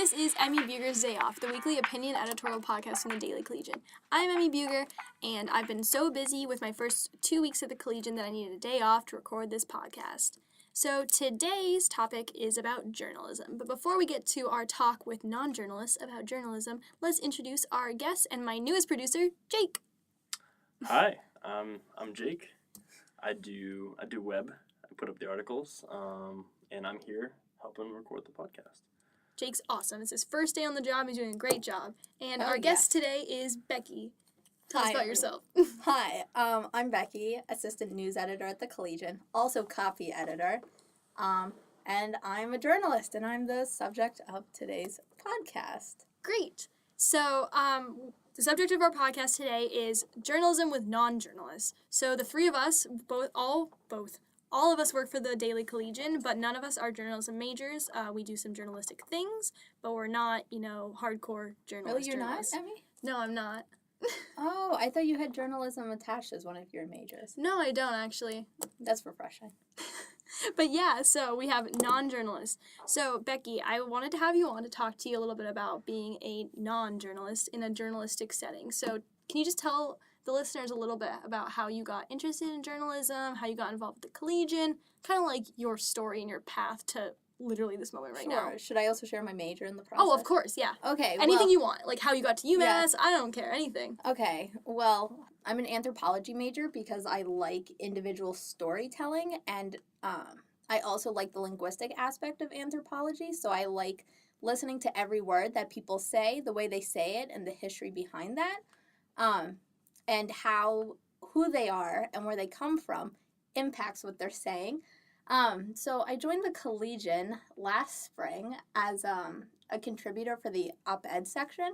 This is Emmi Beuger's Day Off, the weekly opinion editorial podcast from the Daily Collegian. I'm Emmi Beuger, and I've been so busy with my first 2 weeks at the Collegian that I needed a day off to record this podcast. So today's topic is about journalism. But before we get to our talk with non-journalists about journalism, let's introduce our guest and my newest producer, Jake. Hi, I'm Jake. I do web. I put up the articles, and I'm here helping record the podcast. Jake's awesome. It's his first day on the job. He's doing a great job. And our guest today is Becky. Tell us about yourself. Hi, I'm Becky, assistant news editor at the Collegian, also copy editor, and I'm a journalist, and I'm the subject of today's podcast. Great. So, the subject of our podcast today is journalism with non-journalists. So the three of us, all of us work for the Daily Collegian, but none of us are journalism majors. We do some journalistic things, but we're not, hardcore journalists. Really, you're not, Emmi? No, I'm not. Oh, I thought you had journalism attached as one of your majors. No, I don't, actually. That's refreshing. But yeah, so we have non-journalists. So, Becky, I wanted to have you on to talk to you a little bit about being a non-journalist in a journalistic setting. So, can you just tell the listeners a little bit about how you got interested in journalism, how you got involved with the Collegian, kind of like your story and your path to literally this moment right now. Sure. Should I also share my major in the process? Oh, of course, yeah. Okay. Anything you want, like how you got to UMass, Yeah. I don't care, anything. Okay. Well, I'm an anthropology major because I like individual storytelling, and I also like the linguistic aspect of anthropology, so I like listening to every word that people say, the way they say it, and the history behind that. And how who they are and where they come from impacts what they're saying. So I joined the Collegian last spring as a contributor for the op-ed section,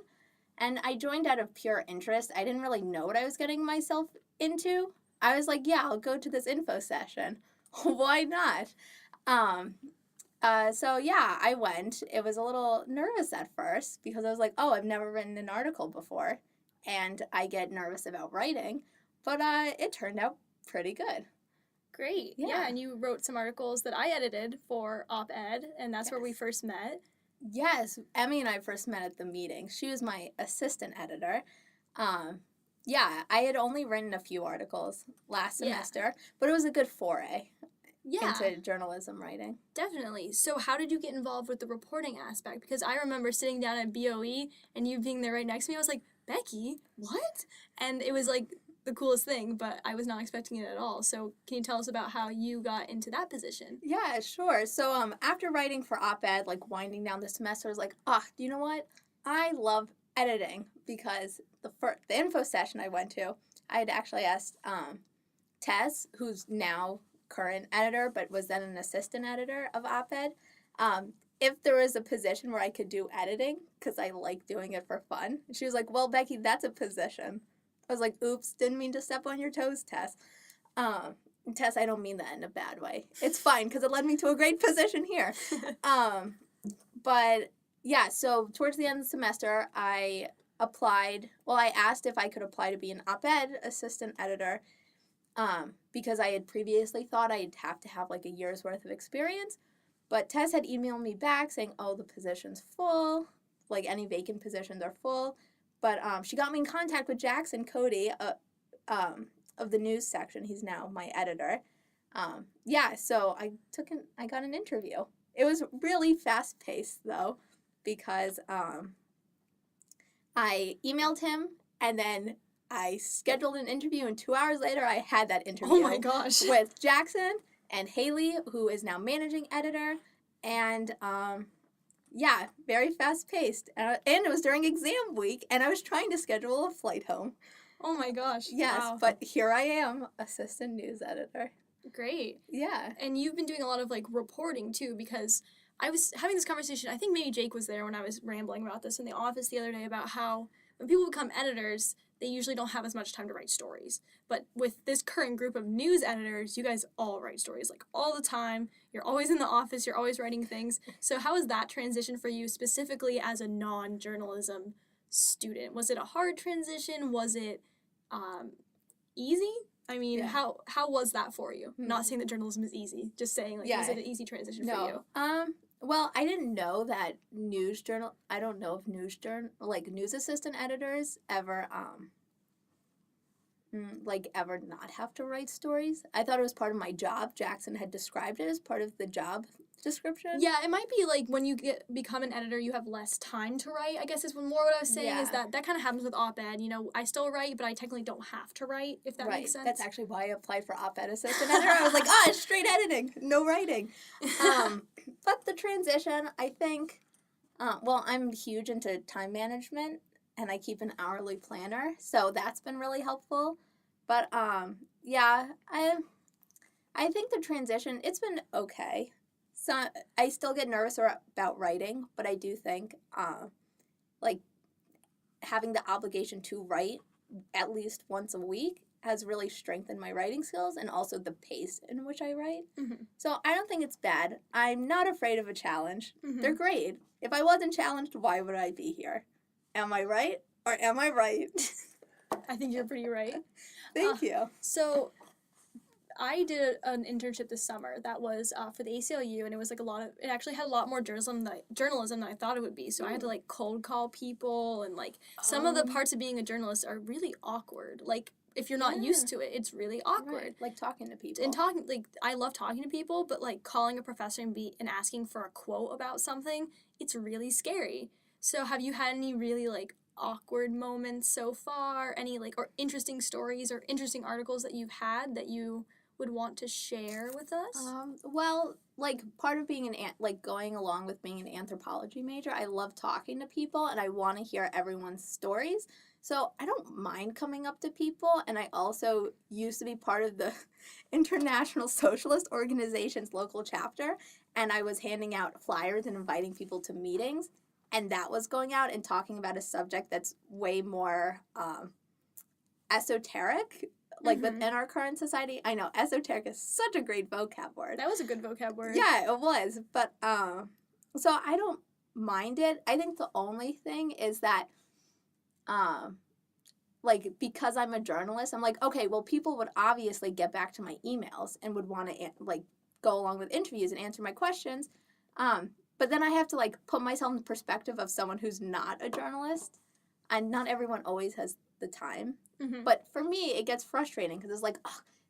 and I joined out of pure interest. I didn't really know what I was getting myself into. I was like, yeah, I'll go to this info session. Why not? So yeah, I went. It was a little nervous at first because I was like, oh, I've never written an article before. And I get nervous about writing, but it turned out pretty good. Great. Yeah, and you wrote some articles that I edited for op-ed, and that's where we first met. Yes, Emmi and I first met at the meeting. She was my assistant editor. Yeah, I had only written a few articles last semester, but it was a good foray into journalism writing. Definitely. So how did you get involved with the reporting aspect? Because I remember sitting down at BOE and you being there right next to me. I was like, Becky, what? And it was like the coolest thing, but I was not expecting it at all. So can you tell us about how you got into that position? Yeah, sure. So after writing for op-ed, like winding down the semester, I was like, do you know what? I love editing, because the info session I went to, I had actually asked Tess, who's now current editor, but was then an assistant editor of op-ed, if there was a position where I could do editing, because I like doing it for fun. And she was like, well, Becky, that's a position. I was like, oops, didn't mean to step on your toes, Tess. Tess, I don't mean that in a bad way. It's fine, because it led me to a great position here. But, yeah, so towards the end of the semester, I applied. Well, I asked if I could apply to be an op-ed assistant editor, because I had previously thought I'd have to have, like, a year's worth of experience. But Tess had emailed me back saying, oh, the position's full, like any vacant positions are full. But she got me in contact with Jackson Cody of the news section. He's now my editor. So I got an interview. It was really fast-paced, though, because I emailed him, and then I scheduled an interview, and 2 hours later I had that interview. Oh, my gosh. With Jackson and Haley, who is now managing editor, and very fast-paced. And it was during exam week, and I was trying to schedule a flight home. Oh my gosh. Yes, wow. But here I am, assistant news editor. Great. Yeah. And you've been doing a lot of, reporting, too, because I was having this conversation, I think maybe Jake was there when I was rambling about this in the office the other day, about how when people become editors, they usually don't have as much time to write stories. But with this current group of news editors, you guys all write stories, all the time. You're always in the office. You're always writing things. So how was that transition for you, specifically as a non-journalism student? Was it a hard transition? Was it easy? I mean, how was that for you? Not saying that journalism is easy, just saying, was it an easy transition for you? Well, I didn't know that I don't know if news assistant editors ever, ever not have to write stories. I thought it was part of my job. Jackson had described it as part of the job description. Yeah, it might be like when you become an editor, you have less time to write, I guess is more what I was saying, is that kind of happens with op-ed. You know, I still write, but I technically don't have to write, if that makes sense. That's actually why I applied for op-ed assistant editor. I was like, it's straight editing, no writing. But the transition, I think, I'm huge into time management, and I keep an hourly planner, so that's been really helpful. But, I think the transition, it's been okay. So I still get nervous about writing, but I do think, having the obligation to write at least once a week has really strengthened my writing skills and also the pace in which I write. Mm-hmm. So I don't think it's bad. I'm not afraid of a challenge. Mm-hmm. They're great. If I wasn't challenged, why would I be here? Am I right or am I right? I think you're pretty right. Thank you. So I did an internship this summer that was for the ACLU, and it was like it actually had a lot more journalism than I thought it would be. So I had to like cold call people, and like some of the parts of being a journalist are really awkward. Like if you're not used to it, it's really awkward. Right. Like talking to people. And I love talking to people, but like calling a professor and asking for a quote about something, it's really scary. So have you had any really like awkward moments so far? Any like or interesting stories or interesting articles that you've had that you would want to share with us? Part of being going along with being an anthropology major, I love talking to people and I want to hear everyone's stories. So I don't mind coming up to people, and I also used to be part of the International Socialist Organization's local chapter, and I was handing out flyers and inviting people to meetings, and that was going out and talking about a subject that's way more esoteric. Within our current society. I know, esoteric is such a great vocab word. That was a good vocab word. Yeah, it was. But, so I don't mind it. I think the only thing is that, because I'm a journalist, I'm like, okay, well, people would obviously get back to my emails and would want to, go along with interviews and answer my questions. But then I have to, put myself in the perspective of someone who's not a journalist. And not everyone always has the time. Mm-hmm. But for me, it gets frustrating because it's like,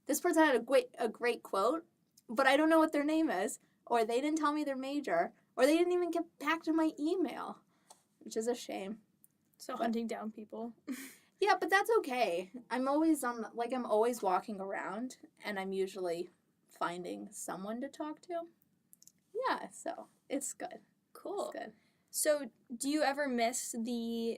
this person had a great quote, but I don't know what their name is, or they didn't tell me their major, or they didn't even get back to my email, which is a shame. So hunting down people. Yeah, but that's okay. I'm always I'm always walking around, and I'm usually finding someone to talk to. Yeah, so it's good. Cool. It's good. So do you ever miss the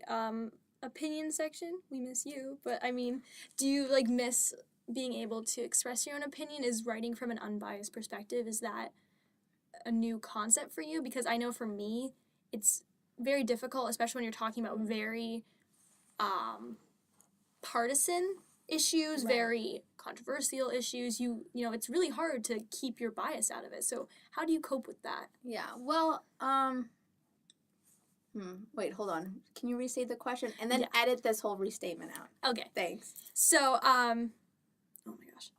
opinion section? We miss you, but I mean, do you miss being able to express your own opinion? Is writing from an unbiased perspective, is that a new concept for you? Because I know for me, it's very difficult, especially when you're talking about very partisan issues, Right. Very controversial issues. You know, it's really hard to keep your bias out of it. So how do you cope with that? Yeah, well, wait, hold on. Can you restate the question? And then edit this whole restatement out. Okay. Thanks. So, oh my gosh.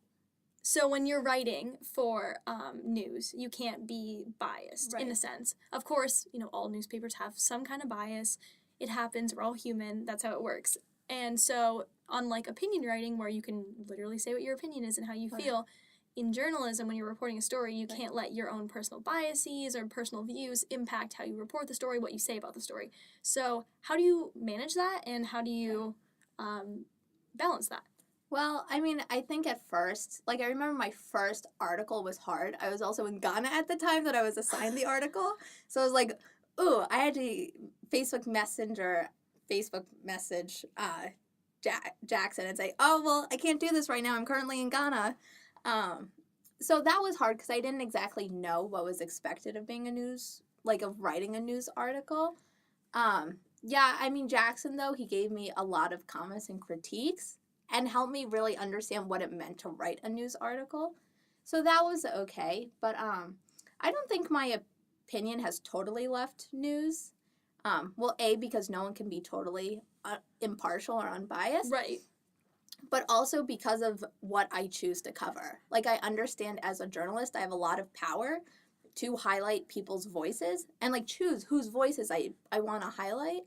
So when you're writing for news, you can't be biased in a sense. Of course, you know, all newspapers have some kind of bias. It happens. We're all human. That's how it works. And so unlike opinion writing, where you can literally say what your opinion is and how you feel, in journalism, when you're reporting a story, you can't let your own personal biases or personal views impact how you report the story, what you say about the story. So how do you manage that, and how do you balance that? Well, I mean, I think at first, I remember my first article was hard. I was also in Ghana at the time that I was assigned the article. So I was like, ooh, I had to Facebook message Jackson and say, oh, well, I can't do this right now. I'm currently in Ghana. So that was hard because I didn't exactly know what was expected of being of writing a news article. I mean, Jackson, though, he gave me a lot of comments and critiques and helped me really understand what it meant to write a news article. So that was okay. But I don't think my opinion has totally left news. Because no one can be totally impartial or unbiased. Right. But also because of what I choose to cover. I understand as a journalist, I have a lot of power to highlight people's voices and, like, choose whose voices I want to highlight.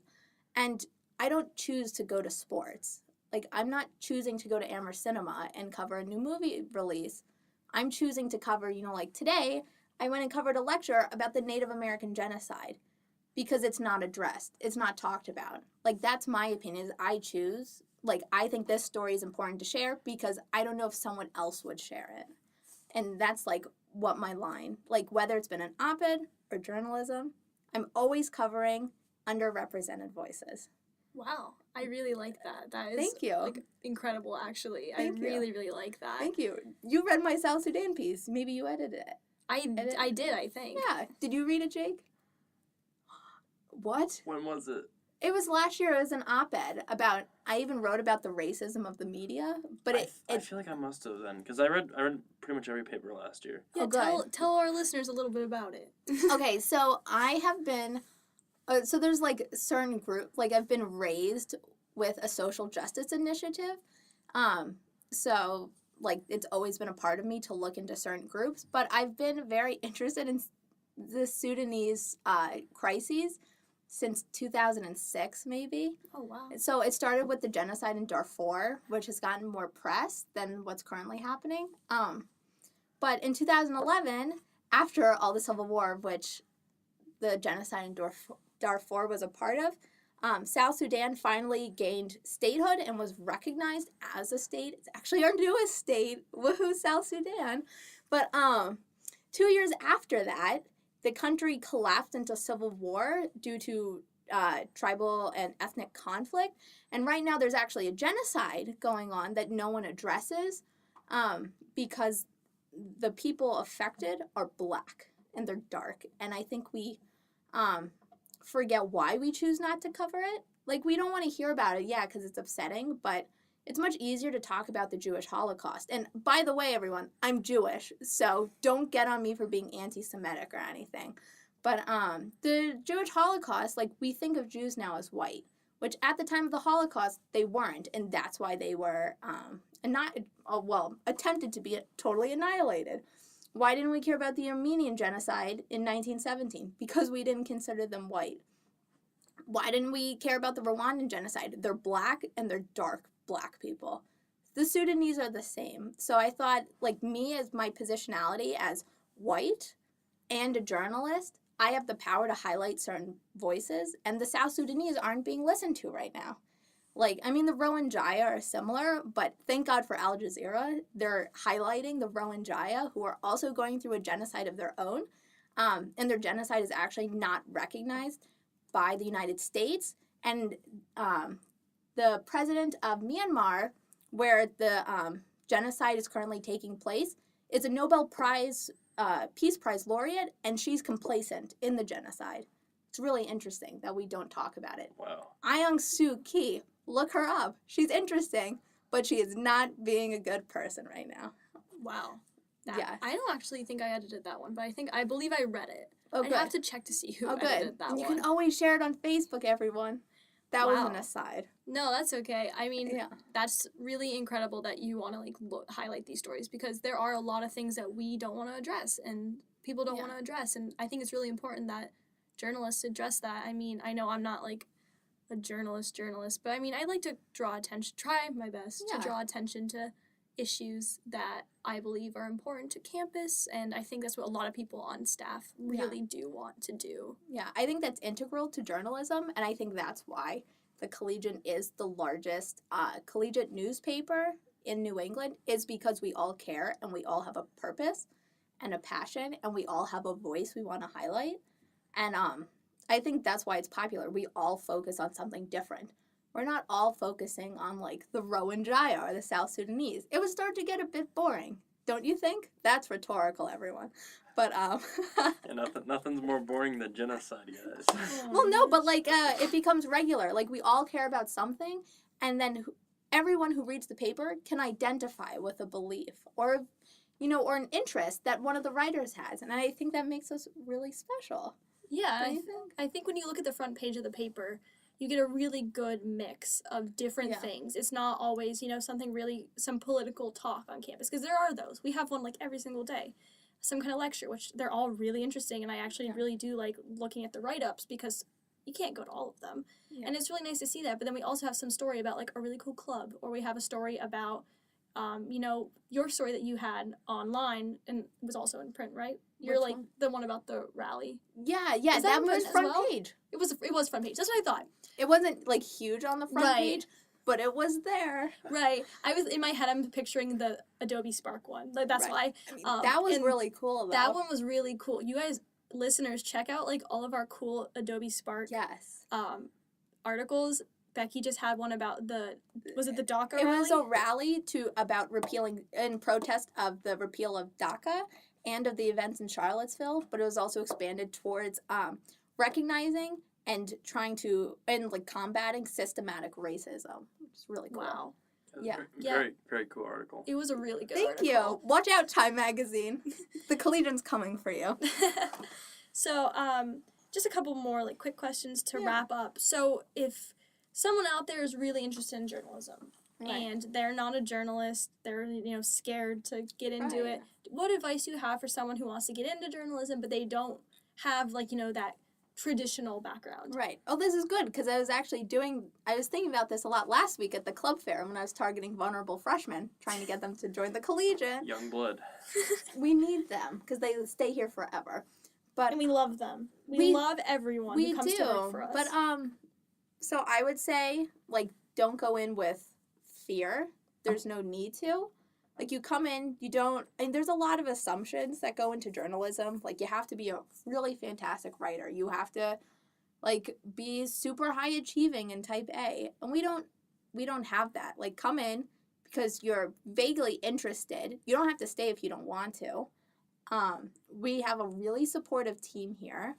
And I don't choose to go to sports. Like, I'm not choosing to go to Amherst Cinema and cover a new movie release. I'm choosing to cover, like today, I went and covered a lecture about the Native American genocide because it's not addressed. It's not talked about. Like, that's my opinion, is I choose. Like, I think this story is important to share because I don't know if someone else would share it. And that's, like, what my line, like, whether it's been an op-ed or journalism, I'm always covering underrepresented voices. Wow, I really like that. That is Thank you. like incredible, actually. Thank you. Really, really like that. Thank you. You read my South Sudan piece. Maybe you edited it. I did, I think. Yeah. Did you read it, Jake? What? When was it? It was last year. It was an op-ed about, I even wrote about the racism of the media, but I feel like I must have then, because I read pretty much every paper last year. Yeah, tell our listeners a little bit about it. Okay, so I have been, so there's like certain group, like I've been raised with a social justice initiative. So like it's always been a part of me to look into certain groups, but I've been very interested in the Sudanese crises since 2006, maybe. Oh, wow. So it started with the genocide in Darfur, which has gotten more press than what's currently happening. But in 2011, after all the civil war, which the genocide in Darfur was a part of, South Sudan finally gained statehood and was recognized as a state. It's actually our newest state. Woohoo, South Sudan. But 2 years after that, the country collapsed into civil war due to tribal and ethnic conflict. And right now there's actually a genocide going on that no one addresses because the people affected are Black and they're dark. And I think we forget why we choose not to cover it. Like, we don't want to hear about it, yeah, because it's upsetting, but it's much easier to talk about the Jewish Holocaust. And by the way, everyone, I'm Jewish, so don't get on me for being anti-Semitic or anything. But the Jewish Holocaust, like, we think of Jews now as white, which at the time of the Holocaust, they weren't, and that's why they were attempted to be totally annihilated. Why didn't we care about the Armenian genocide in 1917? Because we didn't consider them white. Why didn't we care about the Rwandan genocide? They're Black and they're dark Black people. The Sudanese are the same. So I thought, like, me as my positionality as white and a journalist, I have the power to highlight certain voices, and the South Sudanese aren't being listened to right now. Like, I mean, the Rohingya are similar, but thank God for Al Jazeera. They're highlighting the Rohingya, who are also going through a genocide of their own, and their genocide is actually not recognized by the United States. And the president of Myanmar, where the genocide is currently taking place, is a Nobel Prize, Peace Prize laureate, and she's complacent in the genocide. It's really interesting that we don't talk about it. Wow. Aung Suu Kyi, look her up. She's interesting, but she is not being a good person right now. Wow. Yeah. I don't actually think I edited that one, but I believe I read it. Oh, I good. have to check to see who Oh, edited good. that And you one. can always share it on Facebook, everyone. That was Wow. an aside. No, that's okay. I mean, Yeah. that's really incredible that you want to highlight these stories, because there are a lot of things that we don't want to address and people don't Yeah. want to address, and I think it's really important that journalists address that. I mean, I know I'm not like a journalist, but I mean, I like to try my best Yeah. to draw attention to issues that I believe are important to campus, and I think that's what a lot of people on staff really do want to do. Yeah, I think that's integral to journalism, and I think that's why the Collegian is the largest collegiate newspaper in New England, is because we all care and we all have a purpose and a passion and we all have a voice we want to highlight. And I think that's why it's popular. We all focus on something different. We're not all focusing on, like, the Rohingya or the South Sudanese. It would start to get a bit boring, don't you think? That's rhetorical, everyone. But, Yeah, nothing's more boring than genocide, guys. well, no, but, like, it becomes regular. Like, we all care about something, and then everyone who reads the paper can identify with a belief or, or an interest that one of the writers has. And I think that makes us really special. Yeah, Don't you think? I think when you look at the front page of the paper, you get a really good mix of different things. It's not always, some political talk on campus, because there are those. We have one like every single day. some kind of lecture, which they're all really interesting, and I actually really do like looking at the write-ups because you can't go to all of them. Yeah. And it's really nice to see that. But then we also have some story about like a really cool club, or we have a story about, your story that you had online and was also in print, right? You're Which like one? the one about the rally. Yeah, Is that that in was print as front well? page. It was front page. That's what I thought. It wasn't like huge on the front Right. page, but it was there. Right. I was in my head. I'm picturing the Adobe Spark one. Like that's Right. why. I mean, that was and really cool, though. That one was really cool. You guys, listeners, check out like all of our cool Adobe Spark Yes. articles. Becky just had one about the DACA It rally? was a rally about repealing, in protest of the repeal of DACA and of the events in Charlottesville, but it was also expanded towards recognizing and combating systematic racism, which is really cool. Wow. Yeah. Very, very cool article. It was a really good Thank article. you. Watch out, Time Magazine. The Collegian's coming for you. So, just a couple more like quick questions to Yeah. wrap up. So, if someone out there is really interested in journalism Right. and they're not a journalist, they're scared to get into Right. it, what advice do you have for someone who wants to get into journalism but they don't have that traditional background? Right. Oh, this is good because I was thinking about this a lot last week at the club fair when I was targeting vulnerable freshmen, trying to get them to join the Collegian. Young blood. We need them because they stay here forever. But And we love them. We We- love everyone we who comes do. to work for us. But so I would say don't go in with fear. There's no need to. Like, you come in, you don't, and there's a lot of assumptions that go into journalism. Like, you have to be a really fantastic writer. You have to, be super high achieving in type A. And we don't have that. Like, come in because you're vaguely interested. You don't have to stay if you don't want to. We have a really supportive team here.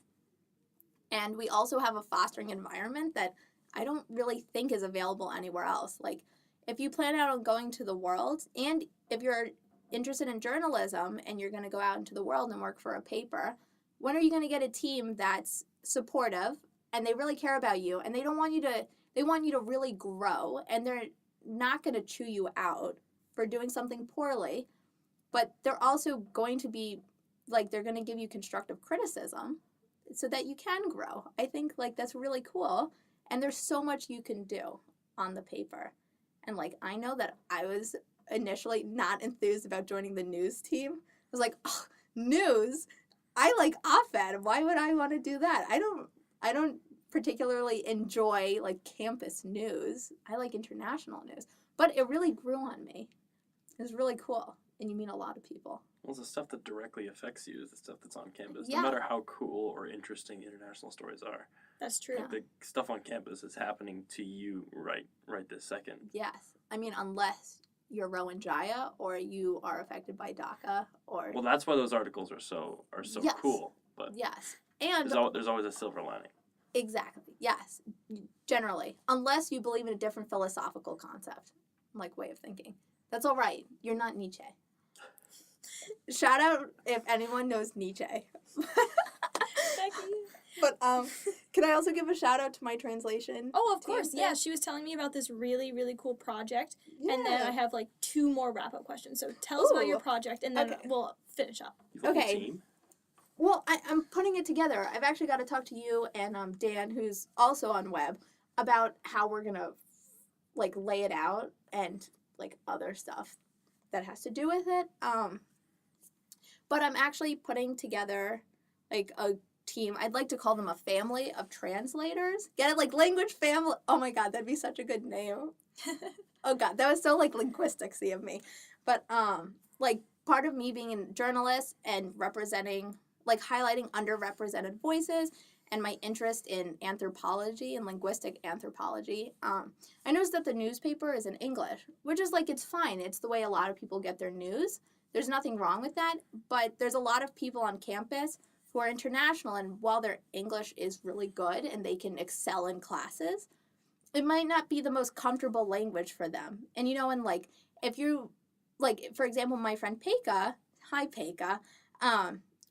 And we also have a fostering environment that I don't really think is available anywhere else. Like, if you plan out on going to the world, and if you're interested in journalism and you're going to go out into the world and work for a paper, when are you going to get a team that's supportive and they really care about you and they want you to really grow, and they're not going to chew you out for doing something poorly, but they're also going to be they're going to give you constructive criticism so that you can grow. I think that's really cool, and there's so much you can do on the paper. And I know that I was initially not enthused about joining the news team. I was like, oh, news? I like op-ed. Why would I want to do that? I don't particularly enjoy campus news. I like international news. But it really grew on me. It was really cool. And you meet a lot of people. Well, the stuff that directly affects you is the stuff that's on campus, Yeah. no matter how cool or interesting international stories are. That's true. Yeah. The stuff on campus is happening to you right this second. Yes. I mean, unless you're Rowan Jaya or you are affected by DACA or... Well, that's why those articles are so Yes. cool. But Yes. And... there's always a silver lining. Exactly. Yes. Generally. Unless you believe in a different philosophical concept, way of thinking. That's all right. You're not Nietzsche. Shout out if anyone knows Nietzsche. Becky. But can I also give a shout out to my translation? Oh, of course. team? Yeah, she was telling me about this really, really cool project. And then I have 2 more wrap-up questions. So tell us about your Ooh. project, and then Okay. we'll finish up. You've got a Okay. team. Well, I'm putting it together. I've actually got to talk to you and Dan, who's also on web, about how we're gonna lay it out and other stuff that has to do with it. But I'm actually putting together a team. I'd like to call them a family of translators. Get it? Language family. Oh my God, that'd be such a good name. Oh God, that was so linguisticsy of me. But part of me being a journalist and representing, highlighting underrepresented voices and my interest in anthropology and linguistic anthropology, I noticed that the newspaper is in English, which is it's fine. It's the way a lot of people get their news. There's nothing wrong with that, but there's a lot of people on campus who are international, and while their English is really good and they can excel in classes, it might not be the most comfortable language for them. And if you, for example, my friend Pekka, hi Pekka,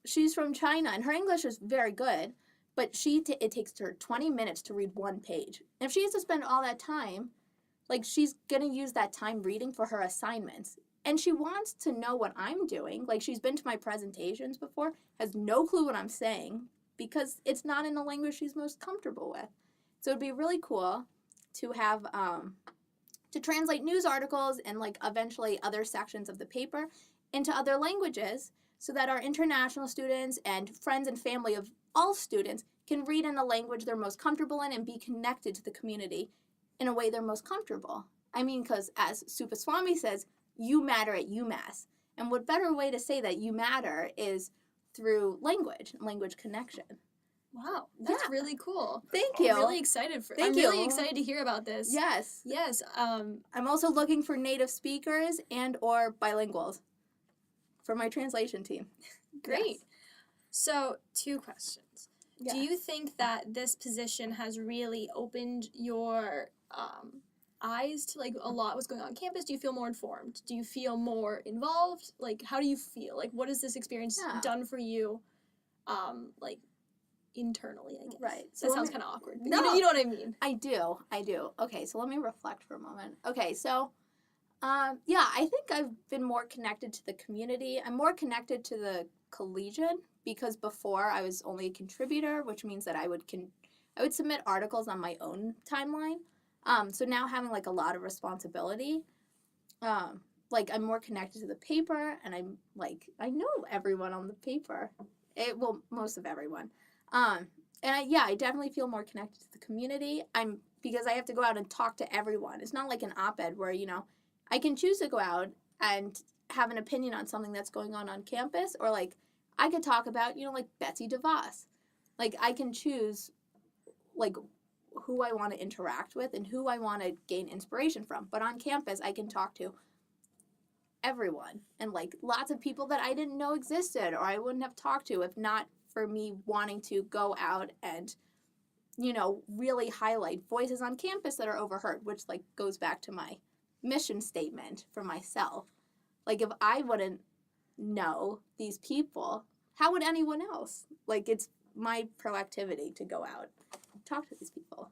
she's from China and her English is very good, but it takes her 20 minutes to read 1 page. And if she has to spend all that time, she's going to use that time reading for her assignments. And she wants to know what I'm doing. Like, she's been to my presentations before, has no clue what I'm saying because it's not in the language she's most comfortable with. So it'd be really cool to have, to translate news articles and, like, eventually other sections of the paper into other languages so that our international students and friends and family of all students can read in a language they're most comfortable in and be connected to the community in a way they're most comfortable. I mean, because as Supaswamy says, you matter at UMass. And what better way to say that you matter is through language connection. Wow, that's really cool. Thank you. I'm really excited for. Thank I'm really you. excited to hear about this. Yes. Yes. I'm also looking for native speakers and or bilinguals for my translation team. Great. Yes. So, 2 questions. Yes. Do you think that this position has really opened your eyes to like a lot what's going on campus? Do you feel more informed? Do you feel more involved? Like, how do you feel? Like, what has this experience done for you, like, internally, I guess? Right. So that sounds kind of awkward. But No. you know what I mean. I do. Okay, so let me reflect for a moment. Okay, so, yeah, I think I've been more connected to the community. I'm more connected to the Collegian because before I was only a contributor, which means that I would submit articles on my own timeline. So now having, like, a lot of responsibility, like, I'm more connected to the paper, and I'm, like, I know everyone on the paper. Well, most of everyone. And I definitely feel more connected to the community. Because I have to go out and talk to everyone. It's not like an op-ed where, I can choose to go out and have an opinion on something that's going on campus, or, like, I could talk about, like, Betsy DeVos. Like, I can choose, like, who I want to interact with and who I want to gain inspiration from. But on campus, I can talk to everyone and, like, lots of people that I didn't know existed or I wouldn't have talked to if not for me wanting to go out and, really highlight voices on campus that are overheard, which, like, goes back to my mission statement for myself. Like, if I wouldn't know these people, how would anyone else? Like, it's my proactivity to go out and talk to these people.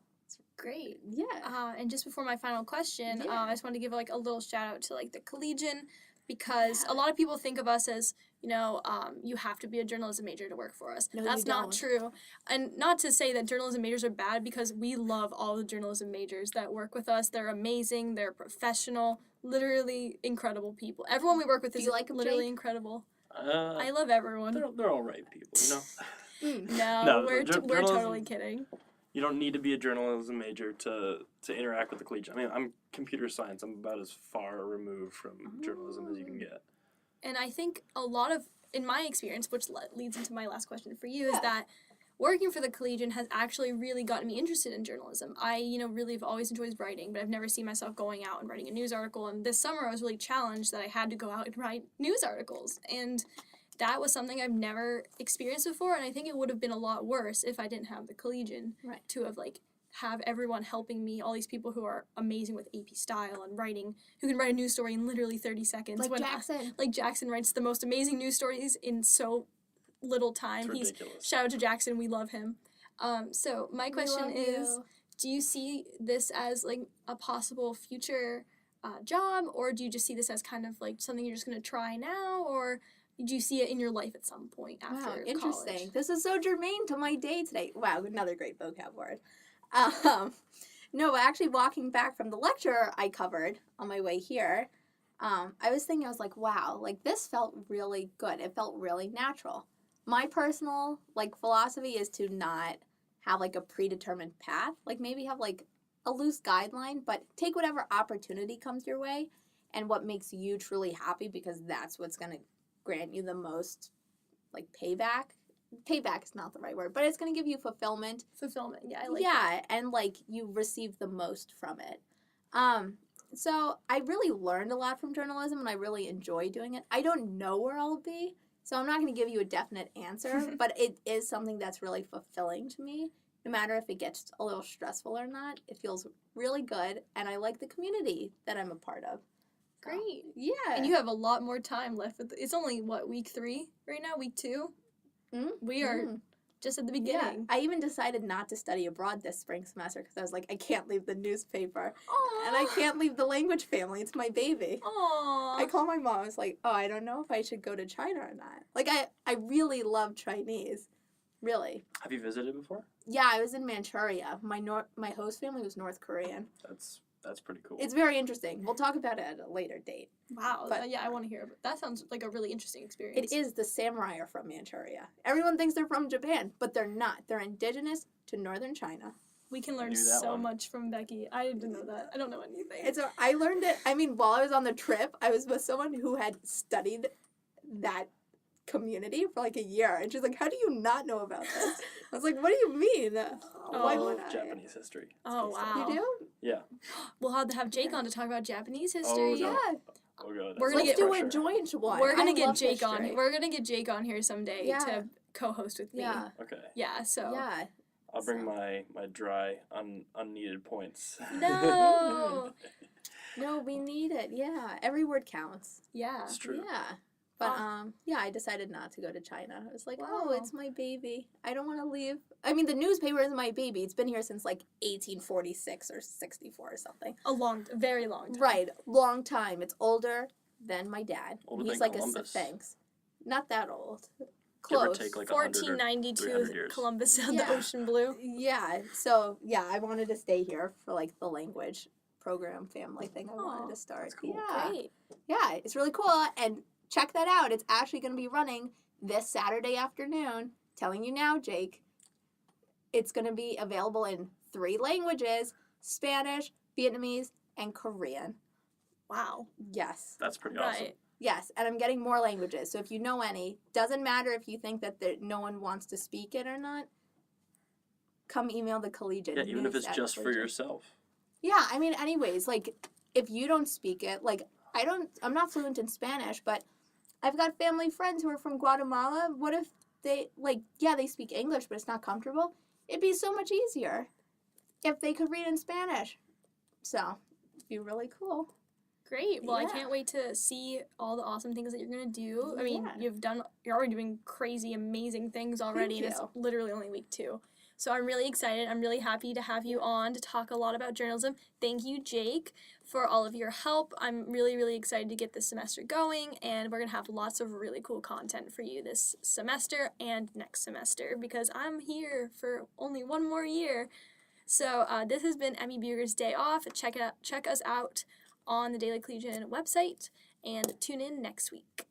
Great. Yeah. And just before my final question, Yeah. I just want to give like a little shout out to like the Collegian, because a lot of people think of us as, you have to be a journalism major to work for us. No, That's you not don't. true. And not to say that journalism majors are bad, because we love all the journalism majors that work with us. They're amazing. They're professional, literally incredible people. Everyone we work with Do is you like 'em, literally Jake? incredible. I love everyone. They're all right people, No, No, we're journalism- totally kidding. You don't need to be a journalism major to interact with the Collegian. I mean, I'm computer science. I'm about as far removed from journalism as you can get. And I think a lot of, in my experience, which leads into my last question for you, is that working for the Collegian has actually really gotten me interested in journalism. I, really have always enjoyed writing, but I've never seen myself going out and writing a news article. And this summer I was really challenged that I had to go out and write news articles. And that was something I've never experienced before, and I think it would have been a lot worse if I didn't have the Collegian to have everyone helping me, all these people who are amazing with AP style and writing, who can write a news story in literally 30 seconds. Like Jackson. Jackson writes the most amazing news stories in so little time. It's ridiculous. Shout out to Jackson, we love him. So my question is, do you see this as like a possible future job, or do you just see this as kind of like something you're just going to try now, or do you see it in your life at some point after college? Interesting. This is so germane to my day today. Wow, another great vocab word. No, but actually walking back from the lecture I covered on my way here, I was thinking, I was like, wow, like this felt really good. It felt really natural. My personal, like, philosophy is to not have, like, a predetermined path. Like, maybe have, like, a loose guideline, but take whatever opportunity comes your way and what makes you truly happy, because that's what's going to grant you the most, like, payback. Payback is not the right word, but it's going to give you fulfillment. Fulfillment, yeah, I like that. Yeah, and, like, you receive the most from it. So I really learned a lot from journalism, and I really enjoy doing it. I don't know where I'll be, so I'm not going to give you a definite answer, but it is something that's really fulfilling to me. No matter if it gets a little stressful or not, it feels really good, and I like the community that I'm a part of. Great. Yeah. And you have a lot more time left. It's only, week 3 right now? Week 2? Mm-hmm. We are just at the Yeah, beginning. I even decided not to study abroad this spring semester because I was like, I can't leave the newspaper. Aww. And I can't leave the language family. It's my baby. Aww. I called my mom. I was like, oh, I don't know if I should go to China or not. Like, I really love Chinese. Really. Have you visited before? Yeah, I was in Manchuria. My host family was North Korean. That's pretty cool. It's very interesting. We'll talk about it at a later date. Wow. But- Yeah, I want to hear. That sounds like a really interesting experience. It is. The samurai are from Manchuria. Everyone thinks they're from Japan, but they're not. They're indigenous to northern China. We can learn knew that so one. much from Becky. I didn't know that. I don't know anything. I learned it. I mean, while I was on the trip, I was with someone who had studied that community for like a year, and she's like, "How do you not know about this?" I was like, "What do you mean? Why I would love I?" Japanese history. Oh, wow. You do? Yeah. We'll have to have Jake on to talk about Japanese history. Oh, no. Yeah. Oh god. We're that's gonna Let's get- do pressure. a joint one. We're gonna I get love Jake on. history. We're gonna get Jake on here someday Yeah. to co-host with me. Yeah. Okay. Yeah. So. Yeah. I'll bring So- my dry unneeded points. No. No, we need it. Yeah. Every word counts. Yeah. It's true. Yeah. But yeah, I decided not to go to China. I was like, oh, Wow. it's my baby. I don't want to leave. I mean, the newspaper is my baby. It's been here since like 1846 or 64 or something. Very long time. Right, long time. It's older than my dad. Older He's than like Columbus. a thanks. Not that old. Give or Close. take like 100 or 1492, 300 years. Columbus sailed the Yeah. ocean blue. Yeah. So yeah, I wanted to stay here for like the language program family thing I wanted Aw, to start. that's cool. Yeah. Great. Yeah, it's really cool. And check that out. It's actually going to be running this Saturday afternoon. Telling you now, Jake. It's going to be available in 3 languages: Spanish, Vietnamese, and Korean. Wow. Yes. That's pretty awesome. Right. Yes, and I'm getting more languages. So if you know any, doesn't matter if you think that no one wants to speak it or not, come email the Collegian. Yeah, even if news it's at just for Collegian. yourself. Yeah, I mean, anyways, like, if you don't speak it, like, I'm not fluent in Spanish, but I've got family friends who are from Guatemala. What if they, like, yeah, they speak English, but it's not comfortable? It'd be so much easier if they could read in Spanish. So, it'd be really cool. Great. Well, I Yeah. can't wait to see all the awesome things that you're going to do. I mean, Yeah. you're already doing crazy, amazing things already, Thank and it's you. literally only week 2. So I'm really excited. I'm really happy to have you on to talk a lot about journalism. Thank you, Jake, for all of your help. I'm really, really excited to get this semester going, and we're going to have lots of really cool content for you this semester and next semester because I'm here for only one more year. So this has been Emmi Beuger's Day Off. Check us out on the Daily Collegian website, and tune in next week.